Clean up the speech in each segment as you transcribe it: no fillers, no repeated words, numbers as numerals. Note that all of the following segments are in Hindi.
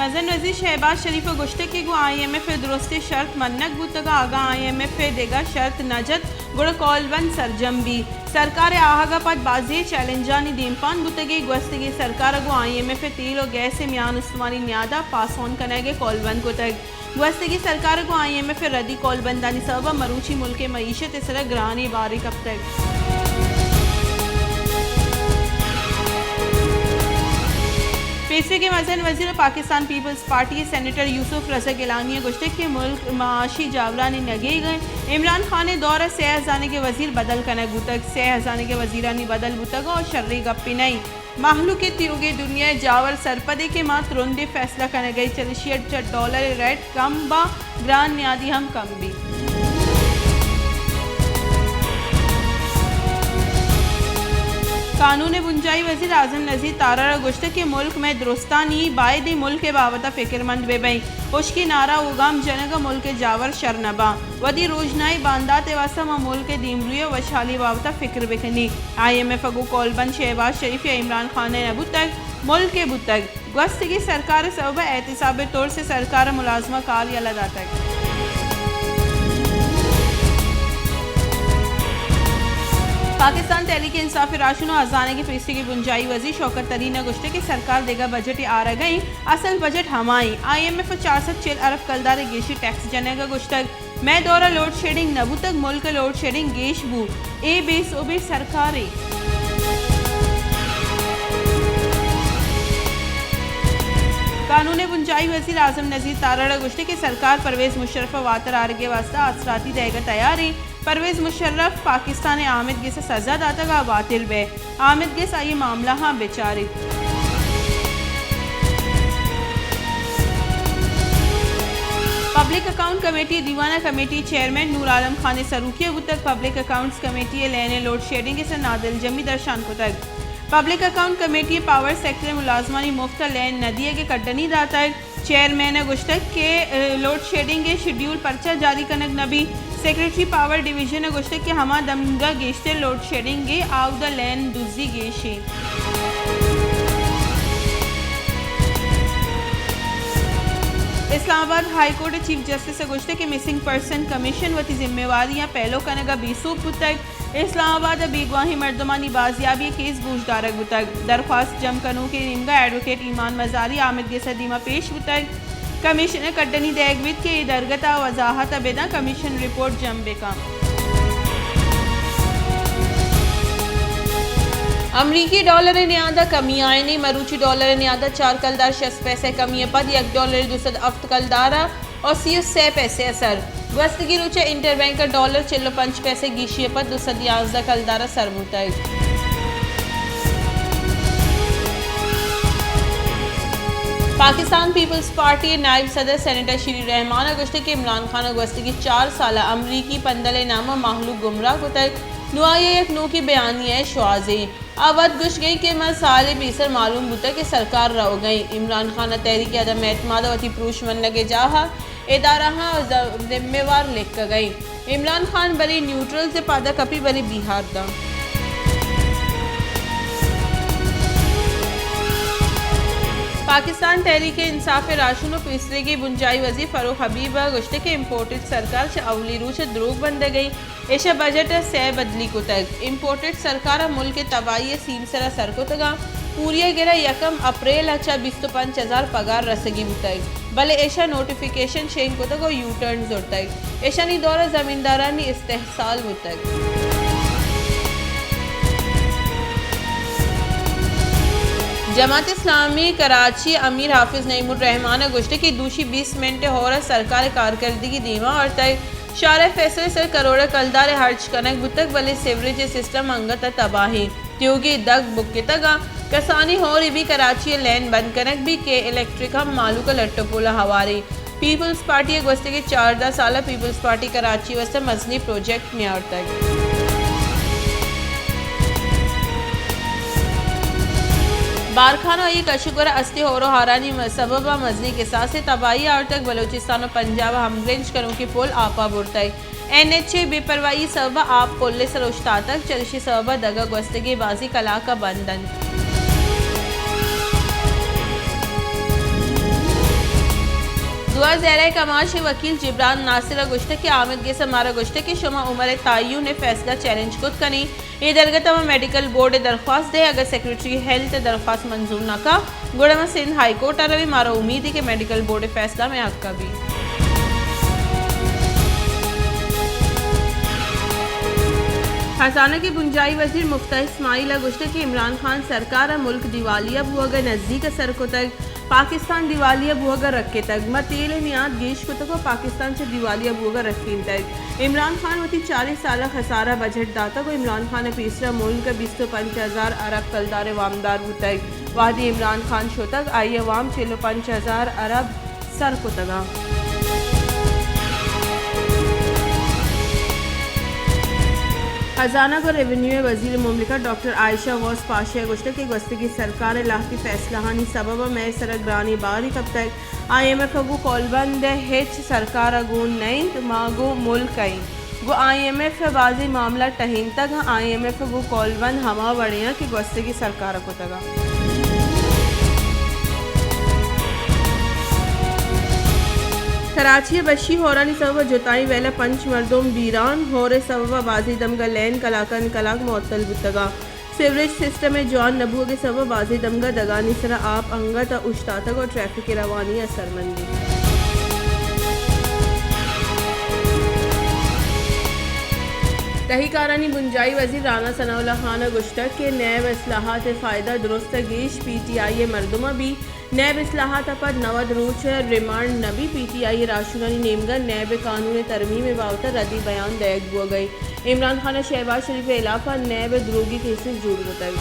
मजन वजीर शहबाज शरीफ गुश्तकी गो IMF दुरुस्ती शर्त मन्नक बुतगा आगा IMF देगा शर्त नजत गुड़ कॉलबन सरजम भी सरकार आहागा पद बाजी चैलेंजानी दीमपान बुतगी गुस्तगी सरकार गो IMF तेल और gas Miyan Usmani न्यादा pass on कनेगे कॉलबन गुतग गुस्तगी सरकार को IMF रद्दी कॉलबंदानी सबब मरूची मुल्क मईशत इसरा ग्रानी बारी कब तक पेशे के मजन वजीर पाकिस्तान पीपल्स पार्टी के सेनेटर यूसुफ रजा गिलानी गुश्ते के मुल्क माशी जावरानी नगे गए इमरान खान ने दौरा सह हजाने के वजीर बदल कनक बुतक सह हजाने के वजीरानी बदल बुतक और शर्री गप्पी नहीं माहलू के त्योगे दुनिया जावर सरपदे के मात्र रुंदे फैसला करने गई $64 रेट कम बा ग्रान न्यादी हम कम भी कानून बुंजाई वजीर आजम नजीर तारा गुश्त के मुल्क में दुरुस्तानी बायदी मुल्क के बावता फिक्रमंद बेबई उश्की नारा उगाम जनग मुल्क जावर शरनबा वदी रोजनाई बांदात वसम मुल्क दीमरुय वशाली बावता फिक्र बिकनी IMF अगू कॉलबंद शहबाज शरीफ या इमरान खान नबू तक मुल्क के बुतक गस्त की सरकार सबब एहतसाब तौर से सरकार मुलाजमा काल या लदा तक पाकिस्तान तहरीक इंसाफ राशन और हजाने की फीसदी की बुंजाई वजीर शौकत तरीन गुश्ते की सरकार देगा बजट आ रह गई असल बजट हमाई IMF 406 अरब कलदार गेशी टैक्स जनेगा गुश्तक मैं दौरा लोड शेडिंग नबू तक मुल्क लोड शेडिंग गेश बू ए बेस ओबे सरकारी कानून बुंजाई वजीर आजम नजीर तारा गुश्ते की सरकार परवेज मुशर्रफ वातर आरगे वास्ता असराती देगा तैयारी परवेज मुशर्रफ पाकिस्तान आमिद गे से सजा दाता का बातिल बे आमिद गे ये मामला हाँ बेचारे पब्लिक अकाउंट कमेटी दीवाना कमेटी चेयरमैन नूर आलम खान सरूखी अब तक पब्लिक अकाउंट्स कमेटी लेने लोड शेडिंग से नादिल जमी दर्शान को तक public account committee power sector मुलाजमानी मुफ्त लैन नदिया के कड्डनी दाता चेयरमैन गुश्तक के लोड शेडिंग के शेड्यूल पर्चा जारी कनक नबी सेक्रेटरी पावर डिवीजन गुश्तक के हमा दमगा गेश्ते लोड शेडिंग गे आउ द लैन दुजी गेशे Islamabad high court chief justice गुश्ते के मिसिंग पर्सन कमीशन वती जिम्मेवारियां पहलो कनगा बीसू बुतक इस्लामाबाद बेगवाही मर्दमानी बाजियाबी केस बूझदारक बुतक दरख्वास्त जम कनू के निमगा एडवोकेट ईमान मजारी आमिद के सदीमा पेश बुतक कमीशन कड्डनी देगविद के दरगता वजाहत बेदा कमीशन रिपोर्ट जम बेका अमरीकी डॉलर न्यादा कमी आयनी मरूची डॉलर न्यादा 4 कलदार 60 पैसे कमी पद $1 दूसद अफ्त कलदारा और 6 पैसे असर वस्त की रुचे इंटरबैंक का डॉलर 5 पैसे गीशी पद दूसद 11 कलदारा सरमुतय पाकिस्तान पीपल्स पार्टी नायब सदर सेनेटर श्री रहमान गुश्ते के इमरान खान वस्त की 4 साल अमरीकी पंदल नामा माहलू गुमराह को तक नुआये एक नो की बयानी है शुआजे अवध गुश गई के मसाले बीसर मालूम बुता के सरकार रहो गई इमरान खान तहरीक अदम एतमाद वती प्रूश मन लगे जाहा इदारा जिम्मेवार लिख गई इमरान खान बरी न्यूट्रल से पादा कपी बरी बिहार दा पाकिस्तान तहरीक इंसाफ राशन फीसरे की बुंजाई वजी फरूख हबीब गुश्ते के इम्पोर्टेड सरकार से अवली रूच द्रोग बंद गई ऐशा बजट सह बदली को तक इम्पोर्टेड सरकार मुल्क तबाही सीम सरा सर को तगा पूरिया गिरा 1 अप्रैल अच्छा 25,000 पगार रसगी बुतक भले ऐशा नोटिफिकेशन शेन को तक यू टर्न जोड़तक ऐशा नी दौरा जमींदारानी इस्तेहसाल बुतक जमात इस्लामी कराची अमीर हाफिज नईमुर रहमान गुश्ते की दूसरी 20 मिनट हो रहा सरकार कारकर्दगी दीवा और तय शार फैसले सर करोड़ कलदार हर्ज कनक बुतक भले सेवरेज सिस्टम अंगत तबाही त्योगी दग बुक तगा कसानी हो रही भी कराची लैन बंद कनक भी के इलेक्ट्रिक हम मालू का लट्टो पोला हवारी पीपल्स पार्टी गुस्ते के 4 साल पीपल्स पार्टी कराची वस्ते मजनी प्रोजेक्ट में और तक बारखाना एक अशुगर अस्ते होरो हारानी सबब मजनी के साथ से तबाही और तक बलोचिस्तान और पंजाब हमग्रेंज करों के पोल आपा बुरतई NHA बेपरवाही सबब आप पोल्ले सरोश्ता तक चलशी सबब दगा गस्तगी बाजी कला का बंधन दुआ ज़ेरे कमाश वकील जिब्रान नासिर गुश्त के आमिद के समारा गुश्त के शुमा उमर तायु ने फैसला चैलेंज खुद कनी ये दरगतम मेडिकल बोर्ड दरख्वास्त दे अगर सेक्रेटरी हेल्थ दरख्वास्त मंजूर न का गुड़म सिंध हाई कोर्ट रवि मारा उम्मीद है कि मेडिकल बोर्ड फैसला में हक का भी। खजाना के बुंजाई वजीर मुफ्ता इस्माइल गुश्त के इमरान खान सरकार मुल्क दिवालिया बुअगर नज़दीक सर को तक पाकिस्तान दिवालिया बुअगर रखे तक मतेल नियात गेश को तक पाकिस्तान से दिवालिया बुअगर रखीन तक इमरान खान वती 40 साल खसारा बजट दाता को इमरान खान तीसरा मुल्क 25,000 अरब कलदार वामदार तक वादी इमरान खान शो तक आई अवाम 5,000 अरब सर को तगा। खजाना को रेवेन्यू वजीर मुमलिका डॉक्टर आयशा गौस पाशिया गुश्त की गस्ती की सरकार लाठी फैसला हानि सबब मैं सरग्रानी बारी कब तक IMF गो कौलबंद हेच सरकार गून नहीं मागो मुल्क कई गो IMF बाजी मामला टहीन तक IMF गो कौलबंद हमा बढ़िया की गस्ती की सरकार को तगा। कराची बशी होरानी सबब जुताई वेला पंच मरदोम बीरान होरे सबब बाजी दमगा लैन कलाकन कलाक मअतल बुतगा सीवरेज सिस्टम में जवान नबू के सबब बाजी दमगा दगानी सरा आप अंगत उश्तातक और ट्रैफिक की रवानी असरमंदी। तहकीकारानी बुंजाई वजीर राना सनाउल्लाह खान गुश्तक के नैब इस्लाहात फ़ायदा दुरुस्त गेश PTI मरदुमा भी नैब इस्लाहात पर 90 रोज रिमांड नबी PTI राशुनानी नेमगा नैब कानून तरमीम बावता रद्दी बयान दयक हुआ गई इमरान खान शहबाज शरीफ इलाफा नैब द्रोगी केसेस जुड़ बताई।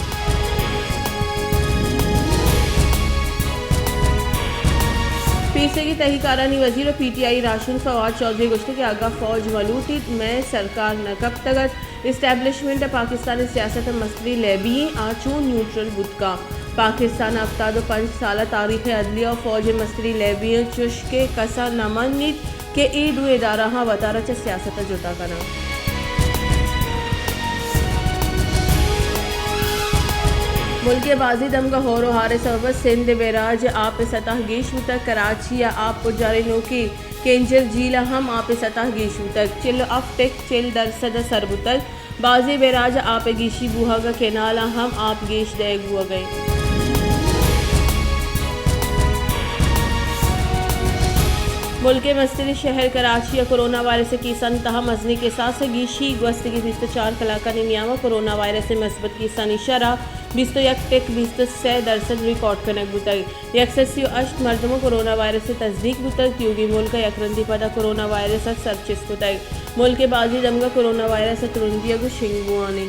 पीछे की तहकीकारानी वजीर और PTI राशन फवाद चौधरी गुश्ती के आगा फौज मलूटी में सरकार न कब तक इस्टेब्लिशमेंट पाकिस्तानी सियासत मसली लेबी आचू न्यूट्रल बुदका पाकिस्तान अफ्ताद 5 साल तारीख अदलिया और फौज मसली लेबी चुश के कसा नमनित के ईद इदारा वतारा च सियासत जुता कना। मुल्क बाजी दमगा होरो हारे सबब सिंध बेराज आप सतह गेशु तक कराची या आप पुजारी नोकी केंजर झीला हम आप सतह गेशु तक चिल अफ टेक चिल दरसद सरबुतल बाजी बेराज आप गेशी बुहा का केनाला हम आप गेश देग हुआ गए। मुल्क मस्ती शहर कराची या कोरोना वायरस की संतहा मजनी के साथ से गीशी गस्त की 24 कलाका नियामा कोरोना वायरस से मस्बत की सनिशरा 21% रिकॉर्ड कनक बुतक यकससी अष्ट मर्दमो कोरोना वायरस से तस्दीक बुतक क्योंकि मुल्क यकरंदी पदा कोरोना वायरस सरचिस बुतक मुल्क बाजी दमगा कोरोना वायरस तुरंदिया को शिंगुआने।